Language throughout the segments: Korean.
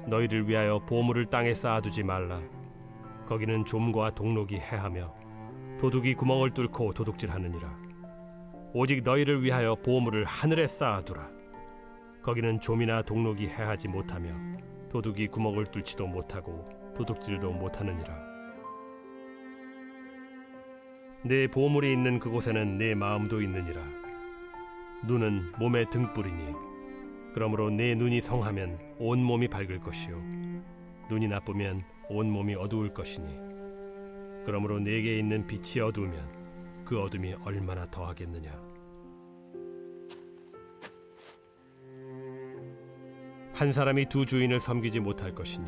너희를 위하여 보물을 땅에 쌓아두지 말라. 거기는 좀과 동록이 해하며 도둑이 구멍을 뚫고 도둑질하느니라. 오직 너희를 위하여 보물을 하늘에 쌓아두라. 거기는 좀이나 동록이 해하지 못하며 도둑이 구멍을 뚫지도 못하고 도둑질도 못하느니라. 내 보물이 있는 그곳에는 내 마음도 있느니라. 눈은 몸의 등불이니 그러므로 내 눈이 성하면 온 몸이 밝을 것이요 눈이 나쁘면 온 몸이 어두울 것이니 그러므로 내게 있는 빛이 어두우면 그 어둠이 얼마나 더하겠느냐. 한 사람이 두 주인을 섬기지 못할 것이니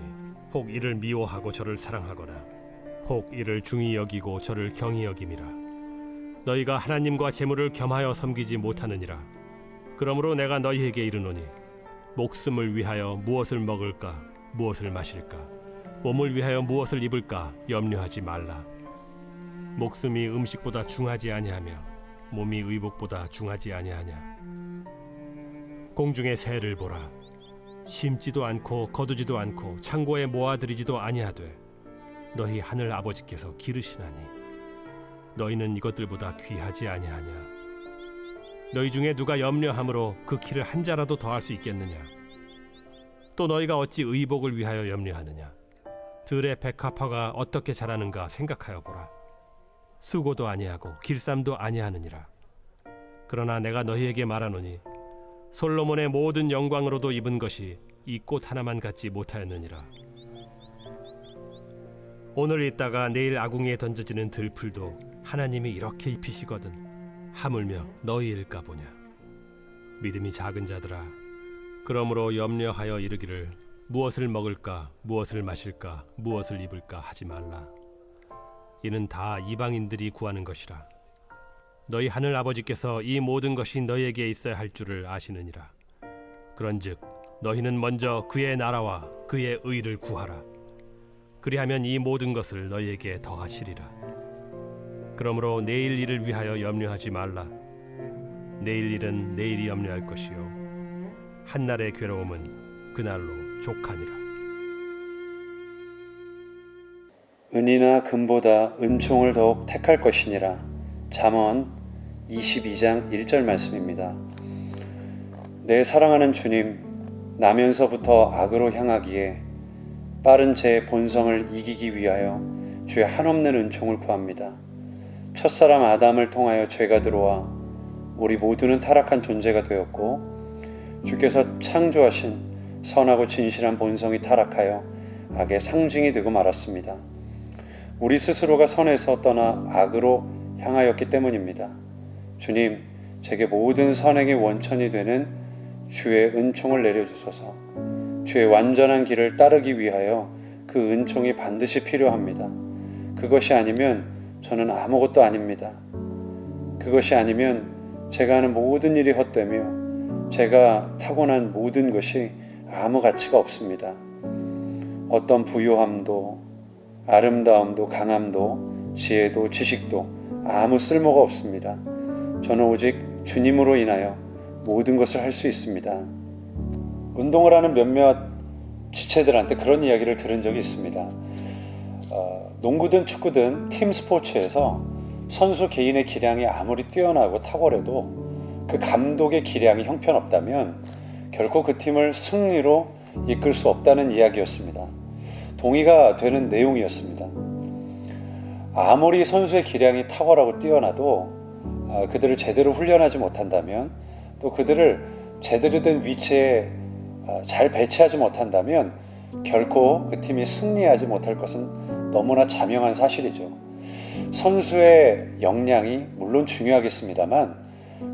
혹 이를 미워하고 저를 사랑하거나 혹 이를 중히 여기고 저를 경히 여김이라. 너희가 하나님과 재물을 겸하여 섬기지 못하느니라. 그러므로 내가 너희에게 이르노니 목숨을 위하여 무엇을 먹을까 무엇을 마실까 몸을 위하여 무엇을 입을까 염려하지 말라. 목숨이 음식보다 중하지 아니하며 몸이 의복보다 중하지 아니하냐. 공중의 새를 보라. 심지도 않고 거두지도 않고 창고에 모아들이지도 아니하되 너희 하늘 아버지께서 기르시나니 너희는 이것들보다 귀하지 아니하냐. 너희 중에 누가 염려함으로 그 키를 한 자라도 더할 수 있겠느냐. 또 너희가 어찌 의복을 위하여 염려하느냐. 들의 백합화가 어떻게 자라는가 생각하여 보라. 수고도 아니하고 길쌈도 아니하느니라. 그러나 내가 너희에게 말하노니 솔로몬의 모든 영광으로도 입은 것이 이 꽃 하나만 갖지 못하였느니라. 오늘 있다가 내일 아궁이에 던져지는 들풀도 하나님이 이렇게 입히시거든 하물며 너희일까 보냐. 믿음이 작은 자들아, 그러므로 염려하여 이르기를 무엇을 먹을까 무엇을 마실까 무엇을 입을까 하지 말라. 이는 다 이방인들이 구하는 것이라. 너희 하늘 아버지께서 이 모든 것이 너희에게 있어야 할 줄을 아시느니라. 그런즉 너희는 먼저 그의 나라와 그의 의를 구하라. 그리하면 이 모든 것을 너희에게 더하시리라. 그러므로 내일 일을 위하여 염려하지 말라. 내일 일은 내일이 염려할 것이요 한날의 괴로움은 그날로 족하니라. 은이나 금보다 은총을 더욱 택할 것이니라. 잠언 22장 1절 말씀입니다. 내 사랑하는 주님, 나면서부터 악으로 향하기에 빠른 제 본성을 이기기 위하여 주의 한없는 은총을 구합니다. 첫사람 아담을 통하여 죄가 들어와 우리 모두는 타락한 존재가 되었고 주께서 창조하신 선하고 진실한 본성이 타락하여 악의 상징이 되고 말았습니다. 우리 스스로가 선에서 떠나 악으로 향하였기 때문입니다. 주님, 제게 모든 선행의 원천이 되는 주의 은총을 내려주소서. 주의 완전한 길을 따르기 위하여 그 은총이 반드시 필요합니다. 그것이 아니면 저는 아무것도 아닙니다. 그것이 아니면 제가 하는 모든 일이 헛되며 제가 타고난 모든 것이 아무 가치가 없습니다. 어떤 부유함도 아름다움도 강함도 지혜도 지식도 아무 쓸모가 없습니다. 저는 오직 주님으로 인하여 모든 것을 할 수 있습니다. 운동을 하는 몇몇 지체들한테 그런 이야기를 들은 적이 있습니다. 농구든 축구든 팀 스포츠에서 선수 개인의 기량이 아무리 뛰어나고 탁월해도 그 감독의 기량이 형편없다면 결코 그 팀을 승리로 이끌 수 없다는 이야기였습니다. 동의가 되는 내용이었습니다. 아무리 선수의 기량이 탁월하고 뛰어나도 그들을 제대로 훈련하지 못한다면 또 그들을 제대로 된 위치에 잘 배치하지 못한다면 결코 그 팀이 승리하지 못할 것은 너무나 자명한 사실이죠. 선수의 역량이 물론 중요하겠습니다만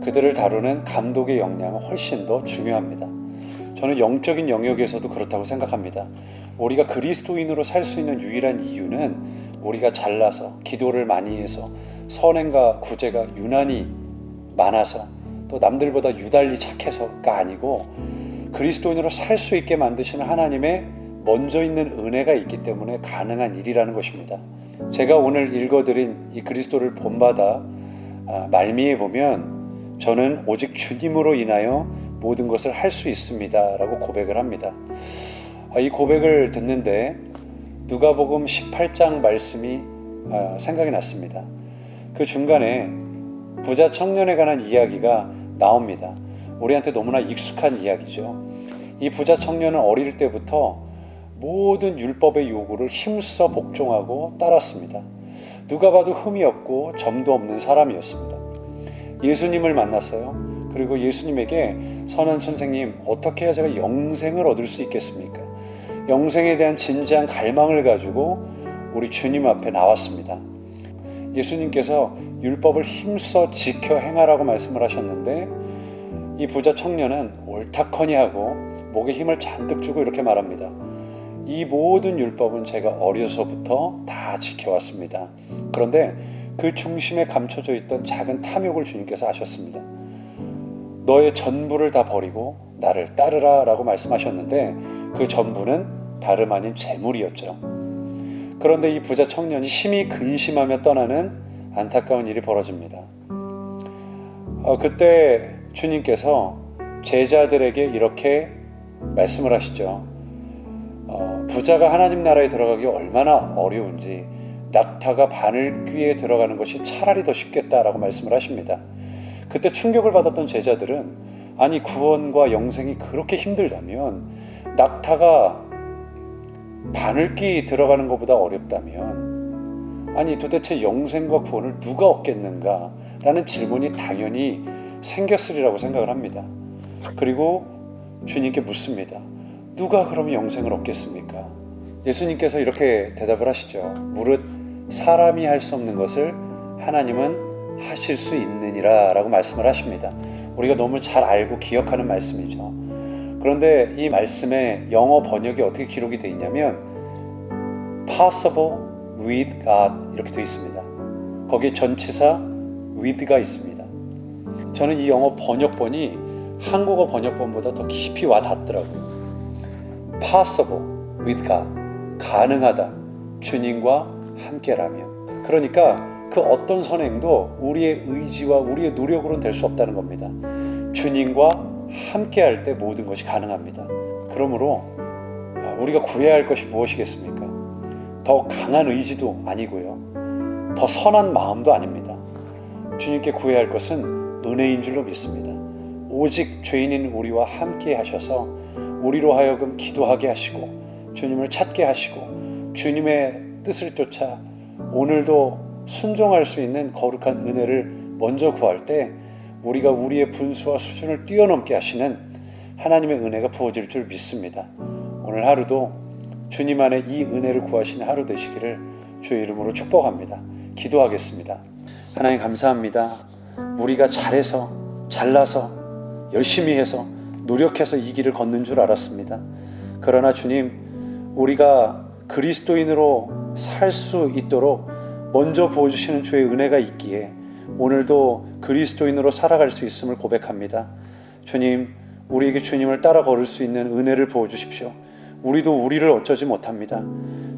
그들을 다루는 감독의 역량은 훨씬 더 중요합니다. 저는 영적인 영역에서도 그렇다고 생각합니다. 우리가 그리스도인으로 살 수 있는 유일한 이유는 우리가 잘나서 기도를 많이 해서 선행과 구제가 유난히 많아서 또 남들보다 유달리 착해서가 아니고 그리스도인으로 살 수 있게 만드시는 하나님의 먼저 있는 은혜가 있기 때문에 가능한 일이라는 것입니다. 제가 오늘 읽어드린 이 그리스도를 본받아 말미에 보면 저는 오직 주님으로 인하여 모든 것을 할 수 있습니다 라고 고백을 합니다. 이 고백을 듣는데 누가복음 18장 말씀이 생각이 났습니다. 그 중간에 부자 청년에 관한 이야기가 나옵니다. 우리한테 너무나 익숙한 이야기죠. 이 부자 청년은 어릴 때부터 모든 율법의 요구를 힘써 복종하고 따랐습니다. 누가 봐도 흠이 없고 점도 없는 사람이었습니다. 예수님을 만났어요. 그리고 예수님에게 선한 선생님, 어떻게 해야 제가 영생을 얻을 수 있겠습니까? 영생에 대한 진지한 갈망을 가지고 우리 주님 앞에 나왔습니다. 예수님께서 율법을 힘써 지켜 행하라고 말씀을 하셨는데 이 부자 청년은 옳다커니 하고 목에 힘을 잔뜩 주고 이렇게 말합니다. 이 모든 율법은 제가 어려서부터 다 지켜왔습니다. 그런데 그 중심에 감춰져 있던 작은 탐욕을 주님께서 아셨습니다. 너의 전부를 다 버리고 나를 따르라 라고 말씀하셨는데 그 전부는 다름 아닌 재물이었죠. 그런데 이 부자 청년이 심히 근심하며 떠나는 안타까운 일이 벌어집니다. 그때 주님께서 제자들에게 이렇게 말씀을 하시죠. 부자가 하나님 나라에 들어가기 얼마나 어려운지 낙타가 바늘귀에 들어가는 것이 차라리 더 쉽겠다라고 말씀을 하십니다. 그때 충격을 받았던 제자들은 아니 구원과 영생이 그렇게 힘들다면 낙타가 바늘귀 들어가는 것보다 어렵다면 아니 도대체 영생과 구원을 누가 얻겠는가 라는 질문이 당연히 생겼으리라고 생각을 합니다. 그리고 주님께 묻습니다. 누가 그러면 영생을 얻겠습니까? 예수님께서 이렇게 대답을 하시죠. 무릇 사람이 할 수 없는 것을 하나님은 하실 수 있느니라 라고 말씀을 하십니다. 우리가 너무 잘 알고 기억하는 말씀이죠. 그런데 이 말씀의 영어 번역이 어떻게 기록이 되어 있냐면 possible with God 이렇게 되어 있습니다. 거기에 전치사 with가 있습니다. 저는 이 영어 번역본이 한국어 번역본보다 더 깊이 와 닿더라고요. possible with God, 가능하다, 주님과 함께라면. 그러니까 그 어떤 선행도 우리의 의지와 우리의 노력으로는 될 수 없다는 겁니다. 주님과 함께할 때 모든 것이 가능합니다. 그러므로 우리가 구해야 할 것이 무엇이겠습니까? 더 강한 의지도 아니고요. 더 선한 마음도 아닙니다. 주님께 구해야 할 것은 은혜인 줄로 믿습니다. 오직 죄인인 우리와 함께 하셔서 우리로 하여금 기도하게 하시고 주님을 찾게 하시고 주님의 뜻을 쫓아 오늘도 순종할 수 있는 거룩한 은혜를 먼저 구할 때 우리가 우리의 분수와 수준을 뛰어넘게 하시는 하나님의 은혜가 부어질 줄 믿습니다. 오늘 하루도 주님 안에 이 은혜를 구하시는 하루 되시기를 주의 이름으로 축복합니다. 기도하겠습니다. 하나님 감사합니다. 우리가 잘해서 잘나서 열심히 해서 노력해서 이 길을 걷는 줄 알았습니다. 그러나 주님, 우리가 그리스도인으로 살 수 있도록 먼저 부어주시는 주의 은혜가 있기에 오늘도 그리스도인으로 살아갈 수 있음을 고백합니다. 주님, 우리에게 주님을 따라 걸을 수 있는 은혜를 부어주십시오. 우리도 우리를 어쩌지 못합니다.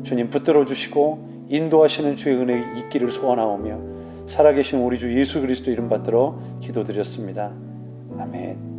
주님 붙들어 주시고 인도하시는 주의 은혜 있기를 소원하오며 살아계신 우리 주 예수 그리스도 이름 받들어 기도드렸습니다. 아멘.